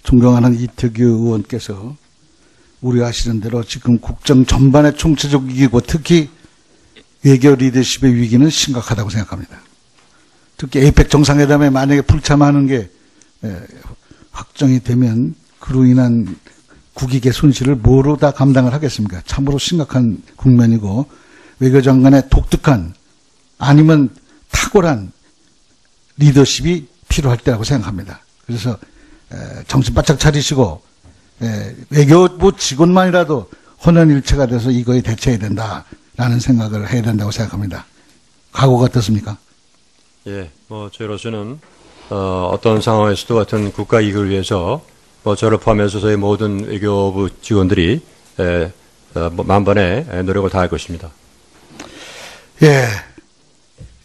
존경하는 이태규 의원께서 우려하시는 대로 지금 국정 전반의 총체적 위기고 특히 외교 리더십의 위기는 심각하다고 생각합니다. 특히 에이펙 정상회담에 만약에 불참하는 게 확정이 되면 그로 인한 국익의 손실을 뭐로 다 감당을 하겠습니까? 참으로 심각한 국면이고 외교장관의 독특한 아니면 탁월한 리더십이 필요할 때라고 생각합니다. 그래서 정신 바짝 차리시고 외교부 직원만이라도 혼연일체가 돼서 이거에 대처해야 된다라는 생각을 해야 된다고 생각합니다. 각오가 어떻습니까? 예, 저희로서는 어떤 상황에서도 같은 국가 이익을 위해서 저를 포함해서 저희 모든 외교부 직원들이 만번의 노력을 다할 것입니다. 예,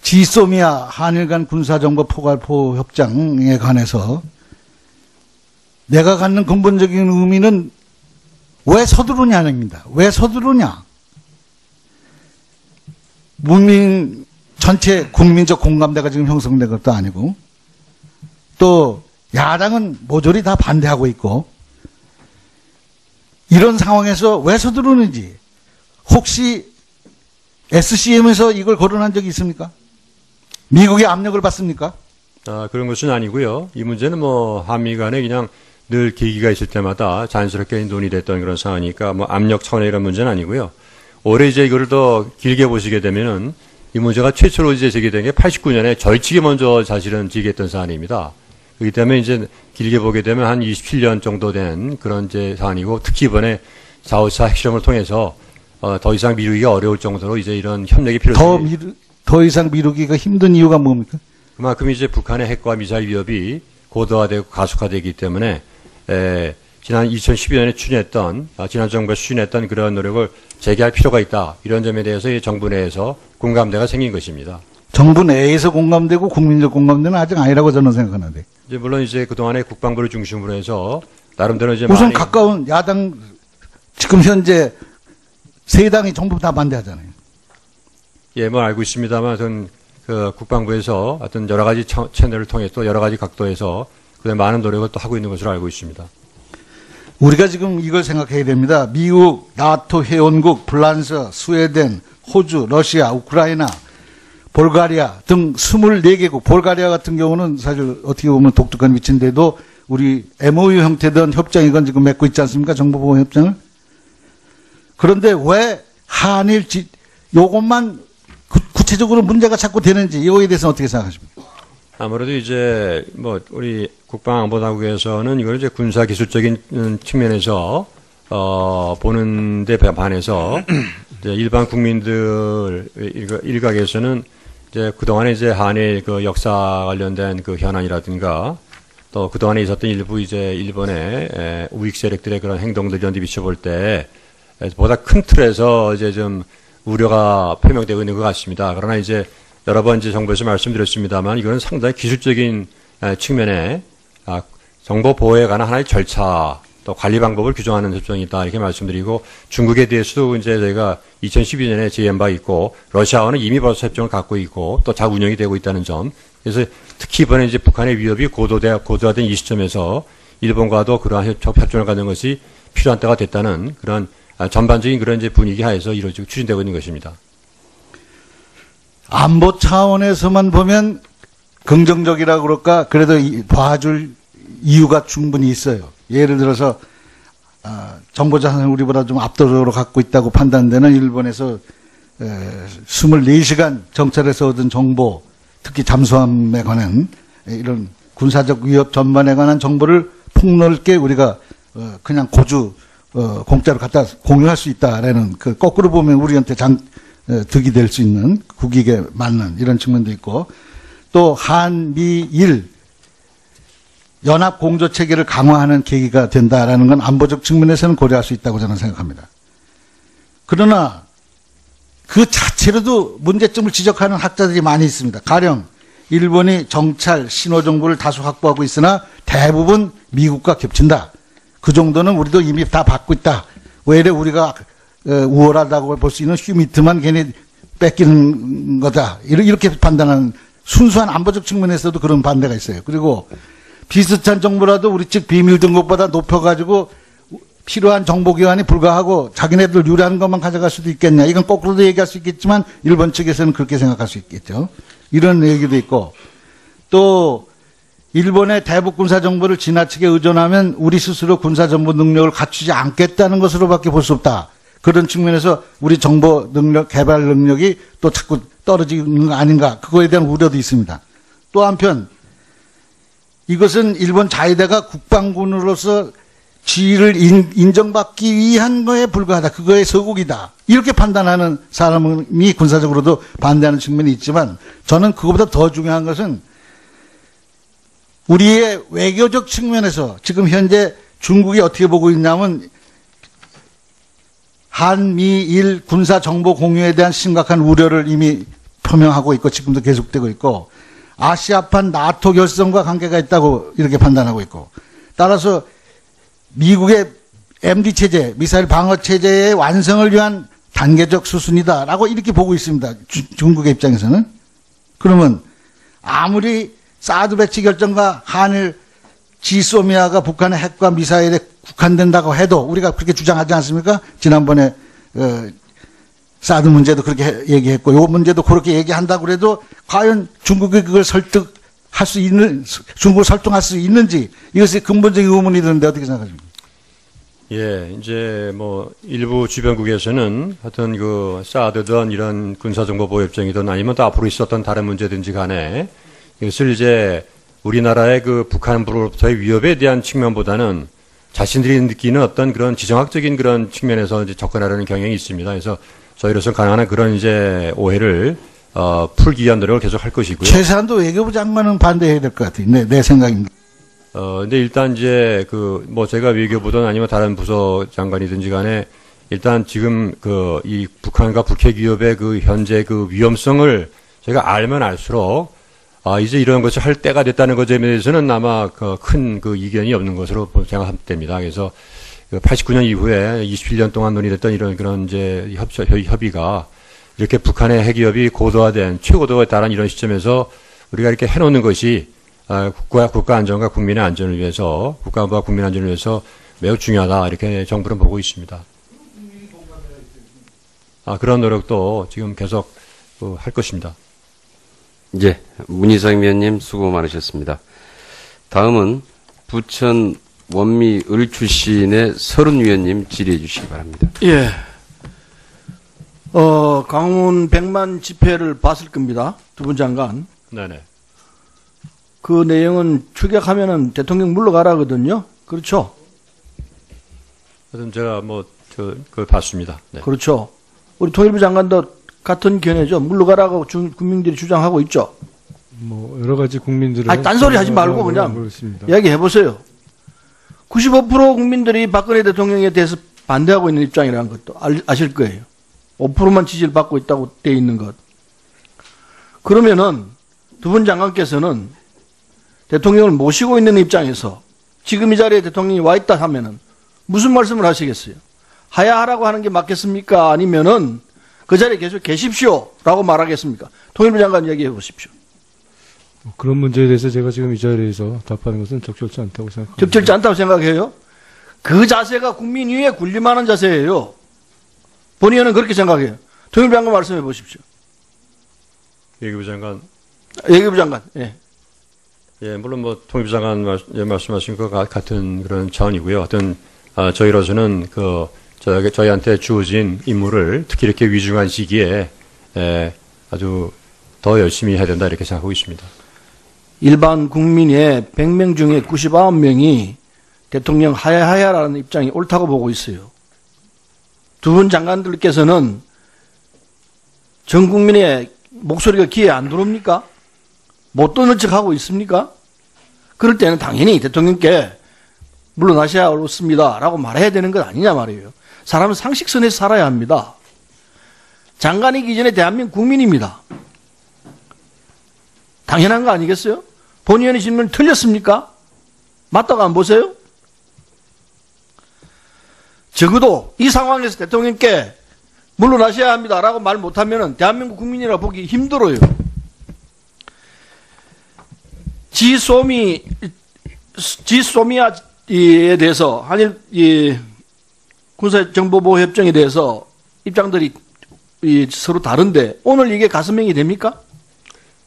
지소미아 한일 간 군사정보 포괄포 협정에 관해서 내가 갖는 근본적인 의미는 왜 서두르냐입니다. 왜 서두르냐? 문민 전체 국민적 공감대가 지금 형성된 것도 아니고 또 야당은 모조리 다 반대하고 있고 이런 상황에서 왜 서두르는지 혹시 SCM에서 이걸 거론한 적이 있습니까? 미국의 압력을 받습니까? 그런 것은 아니고요. 이 문제는 한미 간에 그냥 늘 계기가 있을 때마다 자연스럽게 논의됐던 그런 상황이니까 압력 차원의 이런 문제는 아니고요. 올해 이제 이거를 더 길게 보시게 되면은 이 문제가 최초로 이제 제기된 게 89년에 절칙이 먼저 사실은 제기했던 사안입니다. 그렇기 때문에 이제 길게 보게 되면 한 27년 정도 된 그런 이제 사안이고 특히 이번에 4.54 핵실험을 통해서 더 이상 미루기가 어려울 정도로 이제 이런 협력이 필요합니다. 더 이상 미루기가 힘든 이유가 뭡니까? 그만큼 이제 북한의 핵과 미사일 위협이 고도화되고 가속화되기 때문에 지난 2012년에 추진했던 지난 정부가 추진했던 그런 노력을 재개할 필요가 있다. 이런 점에 대해서 정부 내에서 공감대가 생긴 것입니다. 정부 내에서 공감되고 국민적 공감대는 아직 아니라고 저는 생각하는데. 이제 물론 이제 그동안에 국방부를 중심으로 해서 나름대로 이제 우선 가까운 야당 지금 현재 세 당이 전부 다 반대하잖아요. 예, 알고 있습니다만 하여튼 그 국방부에서 하여튼 여러 가지 채널을 통해 또 여러 가지 각도에서 그다음에 많은 노력을 또 하고 있는 것으로 알고 있습니다. 우리가 지금 이걸 생각해야 됩니다. 미국, 나토 회원국, 프랑스, 스웨덴, 호주, 러시아, 우크라이나, 볼가리아 등 24개국, 볼가리아 같은 경우는 사실 어떻게 보면 독특한 위치인데도 우리 MOU 형태된 협정이건 지금 맺고 있지 않습니까? 정보보호 협정을. 그런데 왜 한일 요것만 구체적으로 문제가 자꾸 되는지 이거에 대해서는 어떻게 생각하십니까? 아무래도 이제 우리 국방안보당국에서는 이걸 이제 군사 기술적인 측면에서 보는 데 반해서 이제 일반 국민들 일각에서는 이제 그동안에 이제 한일 그 역사 관련된 그 현안이라든가 또 그동안에 있었던 일부 이제 일본의 우익 세력들의 그런 행동들 이런 데 비춰볼 때 보다 큰 틀에서 이제 좀 우려가 표명되고 있는 것 같습니다. 그러나 이제 여러 번 이제 정부에서 말씀드렸습니다만 이거는 상당히 기술적인 측면에 정보 보호에 관한 하나의 절차 또 관리 방법을 규정하는 협정이다 이렇게 말씀드리고 중국에 대해서도 이제 저희가 2012년에 제의한 바 있고 러시아와는 이미 벌써 협정을 갖고 있고 또 잘 운영이 되고 있다는 점. 그래서 특히 이번에 이제 북한의 위협이 고도화된 이 시점에서 일본과도 그러한 협정을 갖는 것이 필요한 때가 됐다는 그런 전반적인 그런 이제 분위기 하에서 이루어지고 추진되고 있는 것입니다. 안보 차원에서만 보면 긍정적이라고 그럴까 그래도 봐줄 이유가 충분히 있어요. 예를 들어서 정보자산을 우리보다 좀 압도적으로 갖고 있다고 판단되는 일본에서 24시간 정찰에서 얻은 정보 특히 잠수함에 관한 이런 군사적 위협 전반에 관한 정보를 폭넓게 우리가 그냥 공짜로 갖다 공유할 수 있다라는 그 거꾸로 보면 우리한테 득이 될 수 있는 국익에 맞는 이런 측면도 있고 또 한미일 연합 공조 체계를 강화하는 계기가 된다라는 건 안보적 측면에서는 고려할 수 있다고 저는 생각합니다. 그러나 그 자체로도 문제점을 지적하는 학자들이 많이 있습니다. 가령 일본이 정찰 신호 정보를 다수 확보하고 있으나 대부분 미국과 겹친다. 그 정도는 우리도 이미 다 받고 있다. 왜 이래 우리가 우월하다고 볼 수 있는 휴미트만 괜히 뺏기는 거다. 이렇게 판단하는 순수한 안보적 측면에서도 그런 반대가 있어요. 그리고 비슷한 정보라도 우리 측 비밀 등급보다 높여가지고 필요한 정보기관이 불가하고 자기네들 유리한 것만 가져갈 수도 있겠냐. 이건 거꾸로도 얘기할 수 있겠지만 일본 측에서는 그렇게 생각할 수 있겠죠. 이런 얘기도 있고 또 일본의 대북 군사 정보를 지나치게 의존하면 우리 스스로 군사 정보 능력을 갖추지 않겠다는 것으로밖에 볼 수 없다. 그런 측면에서 우리 정보 능력, 개발 능력이 또 자꾸 떨어지는 거 아닌가. 그거에 대한 우려도 있습니다. 또 한편 이것은 일본 자위대가 국방군으로서 지위를 인정받기 위한 거에 불과하다. 그거의 서곡이다. 이렇게 판단하는 사람이 군사적으로도 반대하는 측면이 있지만 저는 그것보다 더 중요한 것은 우리의 외교적 측면에서 지금 현재 중국이 어떻게 보고 있냐면 한미일 군사 정보 공유에 대한 심각한 우려를 이미 표명하고 있고 지금도 계속되고 있고 아시아판 나토 결성과 관계가 있다고 이렇게 판단하고 있고 따라서 미국의 MD 체제, 미사일 방어 체제의 완성을 위한 단계적 수순이다라고 이렇게 보고 있습니다. 중국의 입장에서는. 그러면 아무리 사드 배치 결정과 한일 지소미아가 북한의 핵과 미사일에 국한된다고 해도 우리가 그렇게 주장하지 않습니까? 지난번에 사드 문제도 그렇게 얘기했고 요 문제도 그렇게 얘기한다고 그래도 과연 중국이 그걸 설득할 수 있는, 중국을 설득할 수 있는지 이것이 근본적인 의문이 드는데 어떻게 생각하십니까? 예, 이제 뭐 일부 주변국에서는 하여튼 그 사드든 이런 군사정보보호협정이든 아니면 또 앞으로 있었던 다른 문제든지 간에 이것을 이제 우리나라의 그 북한으로부터의 위협에 대한 측면보다는 자신들이 느끼는 어떤 그런 지정학적인 그런 측면에서 이제 접근하려는 경향이 있습니다. 그래서 저희로서는 가능한 그런 이제 오해를 풀기 위한 노력을 계속 할 것이고요. 최소한도 외교부 장관은 반대해야 될 것 같아요. 내 생각입니다. 근데 일단 이제 뭐 제가 외교부든 아니면 다른 부서 장관이든지 간에 일단 지금 이 북한과 북핵 위협의 그 현재 그 위험성을 제가 알면 알수록 이제 이런 것을 할 때가 됐다는 것에 대해서는 아마 큰 이견이 없는 것으로 생각됩니다. 그래서 89년 이후에 27년 동안 논의됐던 이런 그런 이제 협의가 이렇게 북한의 핵 위협이 고도화된 최고도에 달한 이런 시점에서 우리가 이렇게 해놓는 것이 국가 안전과 국민의 안전을 위해서 국가와 국민 안전을 위해서 매우 중요하다 이렇게 정부는 보고 있습니다. 그런 노력도 지금 계속 할 것입니다. 예, 문희상 위원님 수고 많으셨습니다. 다음은 부천 원미을 출신의 서른 위원님 질의해 주시기 바랍니다. 예. 강원 100만 집회를 봤을 겁니다. 두 분 장관. 네네. 그 내용은 추격하면은 대통령 물러가라거든요. 그렇죠? 하여튼 제가 그걸 봤습니다. 네. 그렇죠. 우리 통일부 장관도 같은 견해죠. 물러가라고 국민들이 주장하고 있죠. 뭐 여러 가지 국민들은 딴소리 하지 말고 그냥 이야기해 보세요. 95% 국민들이 박근혜 대통령에 대해서 반대하고 있는 입장이라는 것도 아실 거예요. 5%만 지지를 받고 있다고 돼 있는 것. 그러면은 두 분 장관께서는 대통령을 모시고 있는 입장에서 지금 이 자리에 대통령이 와 있다 하면은 무슨 말씀을 하시겠어요? 하야하라고 하는 게 맞겠습니까? 아니면은 그 자리에 계속 계십시오라고 말하겠습니까? 통일부 장관 이야기해 보십시오. 그런 문제에 대해서 제가 지금 이 자리에서 답하는 것은 적절치 않다고 생각합니다. 적절치 않다고 생각해요? 그 자세가 국민 위에 군림하는 자세예요. 본의원은 그렇게 생각해요. 통일부 장관 말씀해 보십시오. 외교부 장관. 외교부 장관. 예. 예, 물론 통일부 장관 말씀하신 것과 같은 그런 차원이고요. 하여튼 저희로서는 저희한테 주어진 임무를 특히 이렇게 위중한 시기에 아주 더 열심히 해야 된다 이렇게 생각하고 있습니다. 일반 국민의 100명 중에 99명이 대통령 하야하야라는 입장이 옳다고 보고 있어요. 두 분 장관들께서는 전 국민의 목소리가 귀에 안 들어옵니까? 못 듣는 척하고 있습니까? 그럴 때는 당연히 대통령께 물러나셔야 옳습니다 라고 말해야 되는 것 아니냐 말이에요. 사람은 상식선에서 살아야 합니다. 장관이기 전에 대한민국 국민입니다. 당연한 거 아니겠어요? 본의원의 질문 틀렸습니까? 맞다고 안 보세요? 적어도 이 상황에서 대통령께 물러나셔야 합니다라고 말 못하면 대한민국 국민이라 보기 힘들어요. 지소미 지소미아에 대해서 한일 군사정보보호협정에 대해서 입장들이 서로 다른데 오늘 이게 가슴행이 됩니까?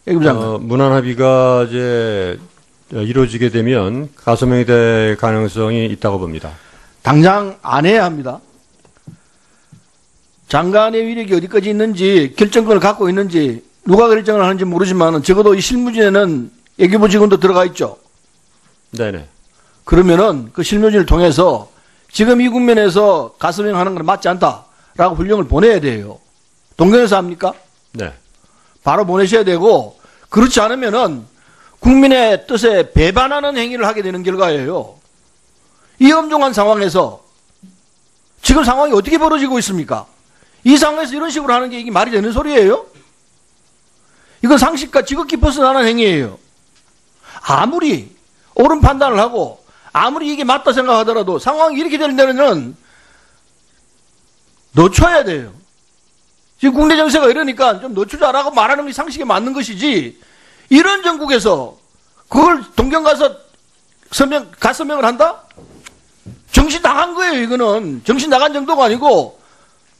외교부 장관. 문안 합의가 이제 이루어지게 되면 가소명이 될 가능성이 있다고 봅니다. 당장 안 해야 합니다. 장관의 위력이 어디까지 있는지 결정권을 갖고 있는지 누가 결정을 하는지 모르지만 적어도 이 실무진에는 외교부 직원도 들어가 있죠. 네네. 그러면은 그 실무진을 통해서 지금 이 국면에서 가스명하는 건 맞지 않다라고 훈령을 보내야 돼요. 동경에서 합니까? 네. 바로 보내셔야 되고 그렇지 않으면은 국민의 뜻에 배반하는 행위를 하게 되는 결과예요. 이 엄중한 상황에서 지금 상황이 어떻게 벌어지고 있습니까? 이 상황에서 이런 식으로 하는 게 이게 말이 되는 소리예요? 이건 상식과 지극히 벗어나는 행위예요. 아무리 옳은 판단을 하고 아무리 이게 맞다 생각하더라도 상황이 이렇게 되는 데는 늦춰야 돼요. 지금 국내 정세가 이러니까 좀 늦추자라고 말하는 게 상식에 맞는 것이지 이런 정국에서 그걸 동경 가서 가서명을 한다? 정신 나간 거예요. 이거는 정신 나간 정도가 아니고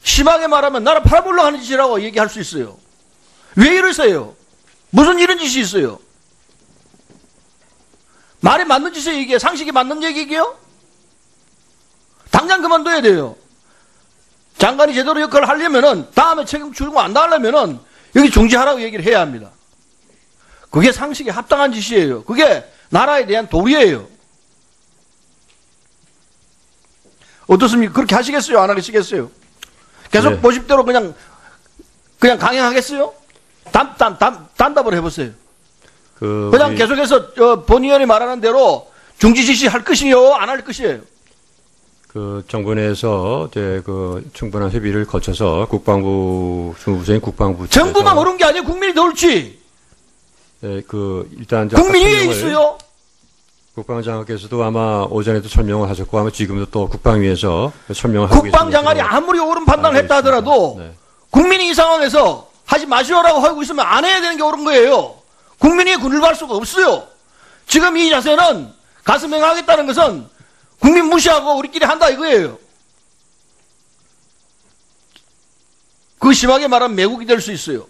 심하게 말하면 나라 팔아보려고 하는 짓이라고 얘기할 수 있어요. 왜 이러세요? 무슨 이런 짓이 있어요? 말이 맞는 짓을 얘기해? 상식이 맞는 얘기예요? 당장 그만둬야 돼요. 장관이 제대로 역할을 하려면은 다음에 책임 줄고 안 나가려면은 여기 중지하라고 얘기를 해야 합니다. 그게 상식에 합당한 짓이에요. 그게 나라에 대한 도리예요. 어떻습니까? 그렇게 하시겠어요? 안 하시겠어요? 계속 네. 보십대로 그냥 강행하겠어요? 단답을 해보세요. 그냥 우리 계속해서 본 의원이 말하는 대로 중지 지시할 것이요, 안 할 것이에요. 정부 내에서 이제 충분한 협의를 거쳐서 국방부 중부부처인 국방부 정부만 옳은 게 아니에요. 국민이 더 옳지. 네, 일단 이제 국민이 아까 왜 있어요? 국방장관께서도 아마 오전에도 설명을 하셨고 아마 지금도 또 국방위에서 설명을 하고 계십니다. 국방장관이 아무리 옳은 판단을 했다 하더라도 네. 국민이 이 상황에서 하지 마시오라고 하고 있으면 안 해야 되는 게 옳은 거예요. 국민이 군을 갈 수가 없어요. 지금 이 자세는 가슴행하겠다는 것은 국민 무시하고 우리끼리 한다 이거예요. 그 심하게 말하면 매국이 될 수 있어요.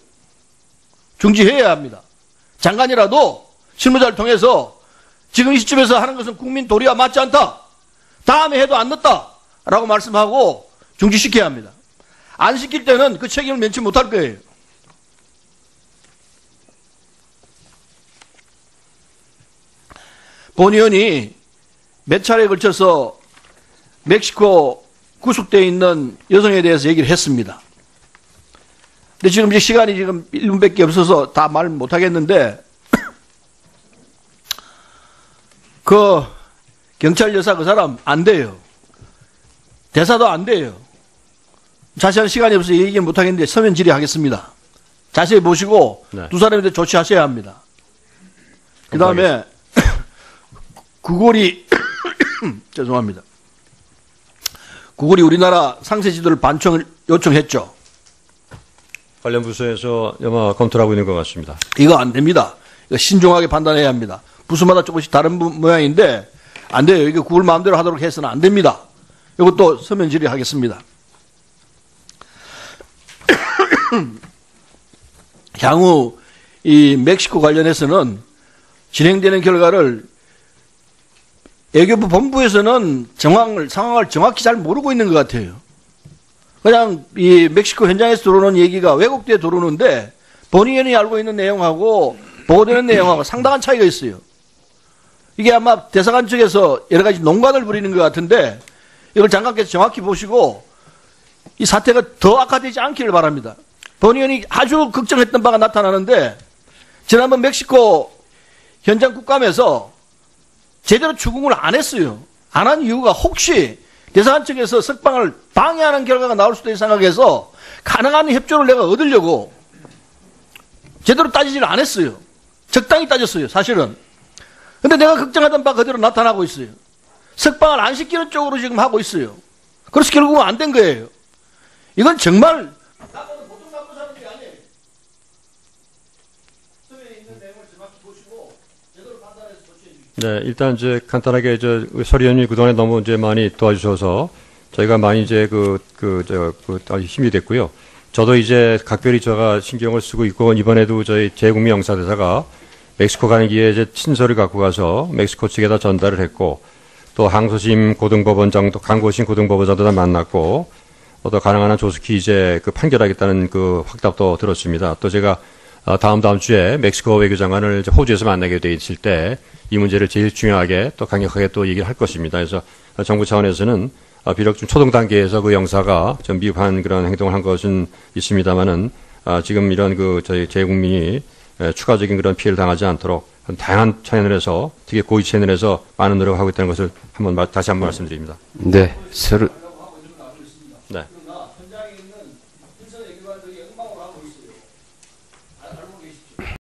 중지해야 합니다. 장관이라도 실무자를 통해서 지금 이 시점에서 하는 것은 국민 도리와 맞지 않다. 다음에 해도 안 늦다. 라고 말씀하고 중지시켜야 합니다. 안 시킬 때는 그 책임을 면치 못할 거예요. 본 의원이 몇 차례에 걸쳐서 멕시코 구속되어 있는 여성에 대해서 얘기를 했습니다. 근데 지금 이제 시간이 지금 1분밖에 없어서 다 말 못하겠는데, 그 경찰 여사 그 사람 안 돼요. 대사도 안 돼요. 자세한 시간이 없어서 얘기 못하겠는데 서면 질의하겠습니다. 자세히 보시고 네. 두 사람에 대해 조치하셔야 합니다. 그 다음에 구골이 죄송합니다. 구골이 우리나라 상세 지도를 반청을 요청했죠. 관련 부서에서 아마 검토를 하고 있는 것 같습니다. 이거 안 됩니다. 이거 신중하게 판단해야 합니다. 부서마다 조금씩 다른 모양인데 안 돼요. 이거 구글 마음대로 하도록 해서는 안 됩니다. 이것도 서면 질의하겠습니다. 향후 이 멕시코 관련해서는 진행되는 결과를 외교부 본부에서는 상황을 정확히 잘 모르고 있는 것 같아요. 그냥 이 멕시코 현장에서 들어오는 얘기가 왜곡돼 들어오는데 본의원이 알고 있는 내용하고 보고되는 내용하고 상당한 차이가 있어요. 이게 아마 대사관 측에서 여러 가지 농간을 부리는 것 같은데 이걸 장관께서 정확히 보시고 이 사태가 더 악화되지 않기를 바랍니다. 본의원이 아주 걱정했던 바가 나타나는데 지난번 멕시코 현장 국감에서 제대로 추궁을 안 했어요. 안 한 이유가 혹시 대사관 측에서 석방을 방해하는 결과가 나올 수도 있다 생각해서 가능한 협조를 내가 얻으려고 제대로 따지지를 안 했어요. 적당히 따졌어요, 사실은. 근데 내가 걱정하던 바 그대로 나타나고 있어요. 석방을 안 시키는 쪽으로 지금 하고 있어요. 그래서 결국은 안 된 거예요. 이건 정말 보통 갖고 사는 게 아니에요. 서면에 있는 내용을 정확히 보시고 제대로 판단해서 조치해 주십시오. 네, 일단 이제 간단하게 서리 의원님 그동안에 너무 이제 많이 도와주셔서 저희가 많이 이제 아주 힘이 됐고요. 저도 이제 각별히 제가 신경을 쓰고 있고 이번에도 저희 재국민 영사대사가 멕시코 가는 길에 이제 친서를 갖고 가서 멕시코 측에다 전달을 했고 또 항소심 고등법원장도 강고심 고등법원장도 다 만났고 또 가능한 한 조속히 이제 판결하겠다는 확답도 들었습니다. 또 제가 다음 주에 멕시코 외교장관을 이제 호주에서 만나게 돼 있을 때 이 문제를 제일 중요하게 또 강력하게 또 얘기를 할 것입니다. 그래서 정부 차원에서는 비록 좀 초동 단계에서 그 영사가 좀 미흡한 그런 행동을 한 것은 있습니다만은 지금 이런 저희 재국민이 추가적인 그런 피해를 당하지 않도록 다양한 채널에서 특히 고위 채널에서 많은 노력을 하고 있다는 것을 다시 한번 말씀드립니다. 네, 서른